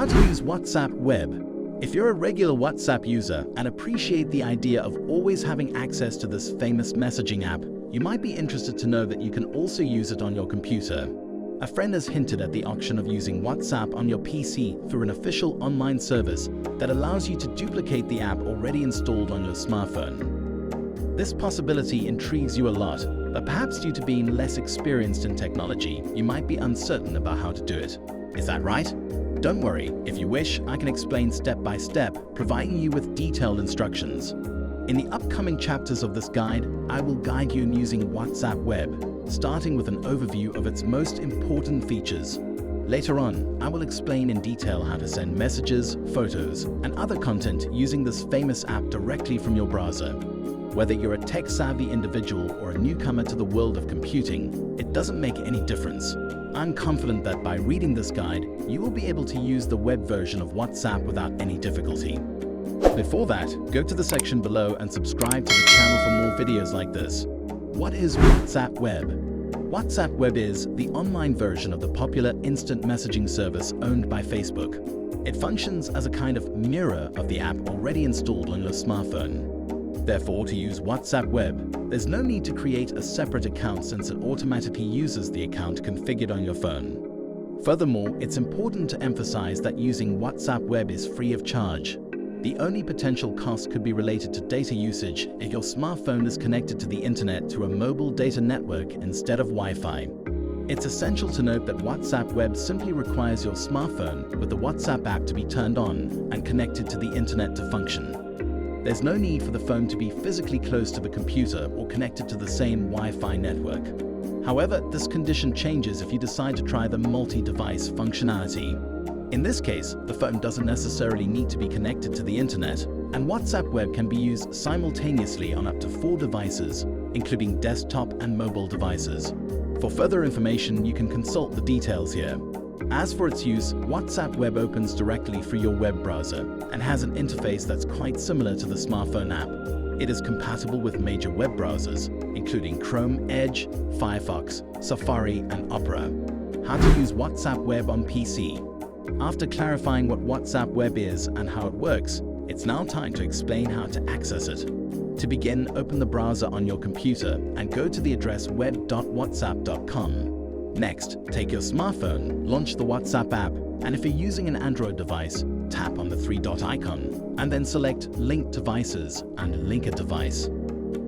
How to use WhatsApp Web. If you're a regular WhatsApp user and appreciate the idea of always having access to this famous messaging app, you might be interested to know that you can also use it on your computer. A friend has hinted at the option of using WhatsApp on your PC through an official online service that allows you to duplicate the app already installed on your smartphone. This possibility intrigues you a lot, but perhaps due to being less experienced in technology, you might be uncertain about how to do it. Is that right? Don't worry, if you wish, I can explain step by step, providing you with detailed instructions. In the upcoming chapters of this guide, I will guide you in using WhatsApp Web, starting with an overview of its most important features. Later on, I will explain in detail how to send messages, photos, and other content using this famous app directly from your browser. Whether you're a tech-savvy individual or a newcomer to the world of computing, it doesn't make any difference. I'm confident that by reading this guide, you will be able to use the web version of WhatsApp without any difficulty. Before that, go to the section below and subscribe to the channel for more videos like this. What is WhatsApp Web? WhatsApp Web is the online version of the popular instant messaging service owned by Facebook. It functions as a kind of mirror of the app already installed on your smartphone. Therefore, to use WhatsApp Web, there's no need to create a separate account since it automatically uses the account configured on your phone. Furthermore, it's important to emphasize that using WhatsApp Web is free of charge. The only potential cost could be related to data usage if your smartphone is connected to the internet through a mobile data network instead of Wi-Fi. It's essential to note that WhatsApp Web simply requires your smartphone with the WhatsApp app to be turned on and connected to the internet to function. There's no need for the phone to be physically close to the computer or connected to the same Wi-Fi network. However, this condition changes if you decide to try the multi-device functionality. In this case, the phone doesn't necessarily need to be connected to the internet, and WhatsApp Web can be used simultaneously on up to 4 devices, including desktop and mobile devices. For further information, you can consult the details here. As for its use, WhatsApp Web opens directly through your web browser and has an interface that's quite similar to the smartphone app. It is compatible with major web browsers, including Chrome, Edge, Firefox, Safari, and Opera. How to use WhatsApp Web on PC. After clarifying what WhatsApp Web is and how it works, it's now time to explain how to access it. To begin, open the browser on your computer and go to the address web.whatsapp.com. Next, take your smartphone, launch the WhatsApp app, and if you're using an Android device, tap on the 3-dot icon, and then select Link Devices and link a device.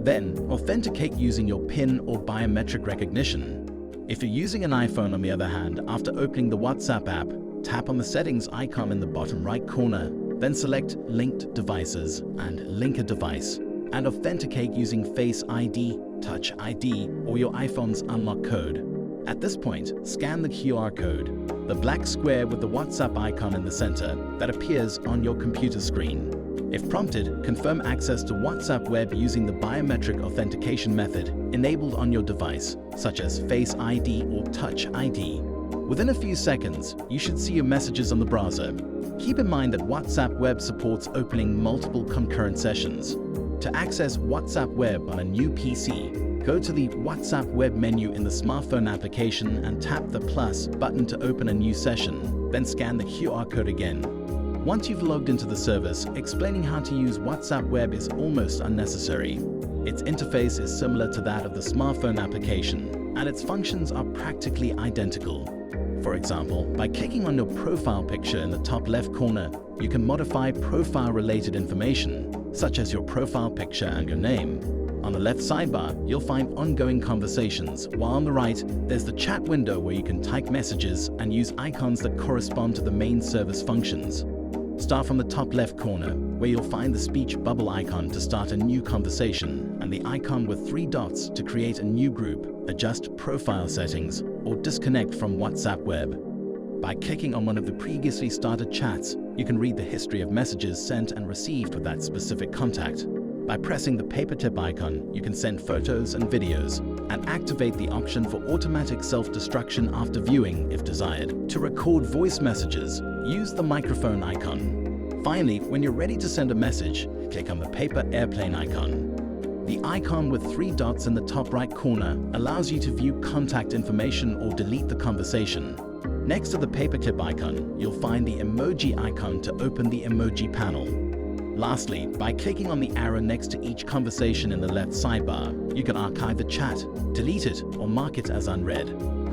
Then, authenticate using your PIN or biometric recognition. If you're using an iPhone, on the other hand, after opening the WhatsApp app, tap on the settings icon in the bottom right corner, then select Linked Devices and link a device, and authenticate using Face ID, Touch ID, or your iPhone's unlock code. At this point, scan the QR code, the black square with the WhatsApp icon in the center that appears on your computer screen. If prompted, confirm access to WhatsApp Web using the biometric authentication method enabled on your device, such as Face ID or Touch ID. Within a few seconds, you should see your messages on the browser. Keep in mind that WhatsApp Web supports opening multiple concurrent sessions. To access WhatsApp Web on a new PC, go to the WhatsApp Web menu in the smartphone application and tap the plus button to open a new session, then scan the QR code again. Once you've logged into the service, explaining how to use WhatsApp Web is almost unnecessary. Its interface is similar to that of the smartphone application, and its functions are practically identical. For example, by clicking on your profile picture in the top left corner, you can modify profile-related information, such as your profile picture and your name. On the left sidebar, you'll find ongoing conversations, while on the right, there's the chat window where you can type messages and use icons that correspond to the main service functions. Start from the top left corner, where you'll find the speech bubble icon to start a new conversation, and the icon with 3 dots to create a new group, adjust profile settings, or disconnect from WhatsApp Web. By clicking on one of the previously started chats, you can read the history of messages sent and received with that specific contact. By pressing the paper tip icon, you can send photos and videos, and activate the option for automatic self-destruction after viewing if desired. To record voice messages, use the microphone icon. Finally, when you're ready to send a message, click on the paper airplane icon. The icon with 3 dots in the top right corner allows you to view contact information or delete the conversation. Next to the paperclip icon, you'll find the emoji icon to open the emoji panel. Lastly, by clicking on the arrow next to each conversation in the left sidebar, you can archive the chat, delete it, or mark it as unread.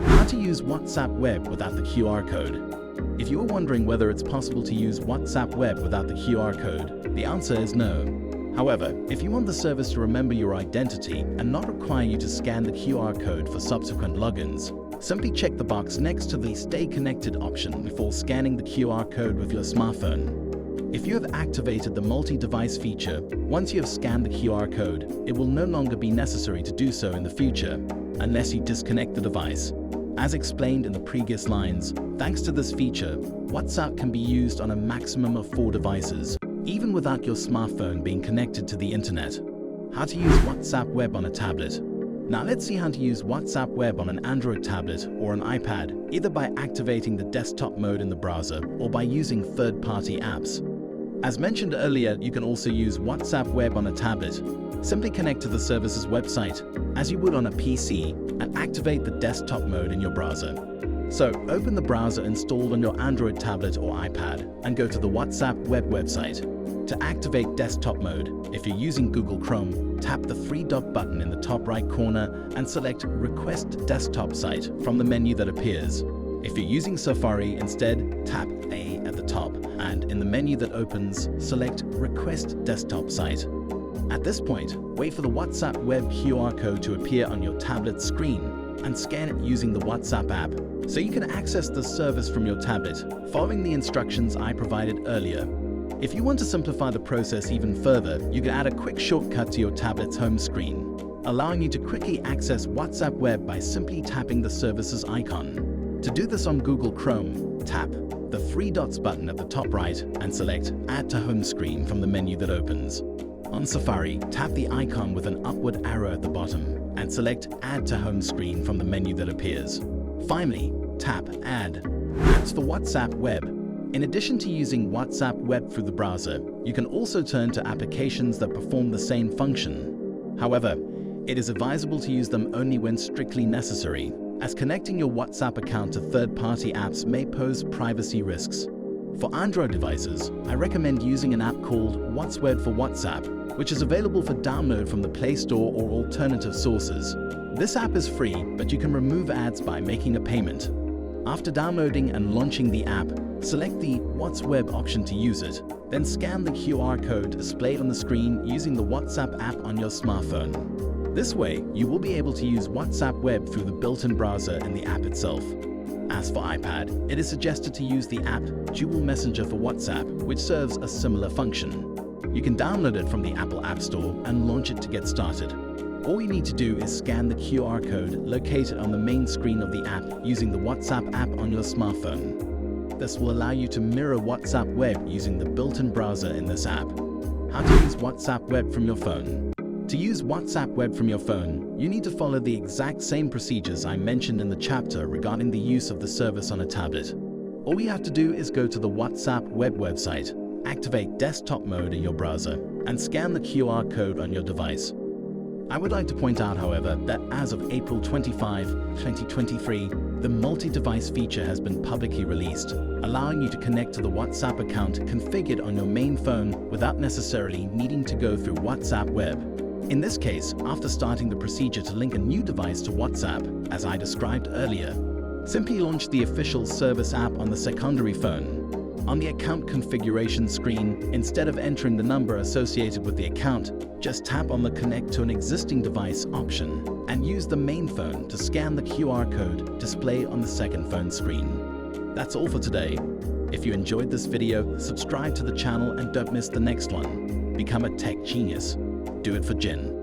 How to use WhatsApp Web without the QR code? If you are wondering whether it's possible to use WhatsApp Web without the QR code, the answer is no. However, if you want the service to remember your identity and not require you to scan the QR code for subsequent logins, simply check the box next to the Stay Connected option before scanning the QR code with your smartphone. If you have activated the multi-device feature, once you have scanned the QR code, it will no longer be necessary to do so in the future, unless you disconnect the device. As explained in the previous lines, thanks to this feature, WhatsApp can be used on a maximum of 4 devices, even without your smartphone being connected to the internet. How to use WhatsApp Web on a tablet. Now let's see how to use WhatsApp Web on an Android tablet or an iPad, either by activating the desktop mode in the browser or by using third-party apps. As mentioned earlier, you can also use WhatsApp Web on a tablet. Simply connect to the service's website, as you would on a PC, and activate the desktop mode in your browser. So, open the browser installed on your Android tablet or iPad and go to the WhatsApp Web website. To activate desktop mode, if you're using Google Chrome, tap the 3-dot button in the top right corner and select Request Desktop Site from the menu that appears. If you're using Safari, instead, tap A at the top, and in the menu that opens, select Request Desktop Site. At this point, wait for the WhatsApp Web QR code to appear on your tablet screen and scan it using the WhatsApp app, so you can access the service from your tablet, following the instructions I provided earlier. If you want to simplify the process even further, you can add a quick shortcut to your tablet's home screen, allowing you to quickly access WhatsApp Web by simply tapping the service's icon. To do this on Google Chrome, tap the 3 dots button at the top right and select Add to Home Screen from the menu that opens. On Safari, tap the icon with an upward arrow at the bottom and select Add to Home Screen from the menu that appears. Finally, tap Add. That's for WhatsApp Web. In addition to using WhatsApp Web through the browser, you can also turn to applications that perform the same function. However, it is advisable to use them only when strictly necessary, as connecting your WhatsApp account to third-party apps may pose privacy risks. For Android devices, I recommend using an app called WhatsWeb for WhatsApp, which is available for download from the Play Store or alternative sources. This app is free, but you can remove ads by making a payment. After downloading and launching the app, select the WhatsWeb option to use it, then scan the QR code displayed on the screen using the WhatsApp app on your smartphone. This way, you will be able to use WhatsApp Web through the built-in browser and the app itself. As for iPad, it is suggested to use the app Dual Messenger for WhatsApp, which serves a similar function. You can download it from the Apple App Store and launch it to get started. All you need to do is scan the QR code located on the main screen of the app using the WhatsApp app on your smartphone. This will allow you to mirror WhatsApp Web using the built-in browser in this app. How to use WhatsApp Web from your phone. To use WhatsApp Web from your phone, you need to follow the exact same procedures I mentioned in the chapter regarding the use of the service on a tablet. All you have to do is go to the WhatsApp Web website, activate desktop mode in your browser, and scan the QR code on your device. I would like to point out, however, that as of April 25, 2023, the multi-device feature has been publicly released, allowing you to connect to the WhatsApp account configured on your main phone without necessarily needing to go through WhatsApp Web. In this case, after starting the procedure to link a new device to WhatsApp, as I described earlier, simply launch the official service app on the secondary phone. On the account configuration screen, instead of entering the number associated with the account, just tap on the Connect to an existing device option and use the main phone to scan the QR code displayed on the second phone screen. That's all for today. If you enjoyed this video, subscribe to the channel and don't miss the next one. Become a tech genius. Do it for Jen.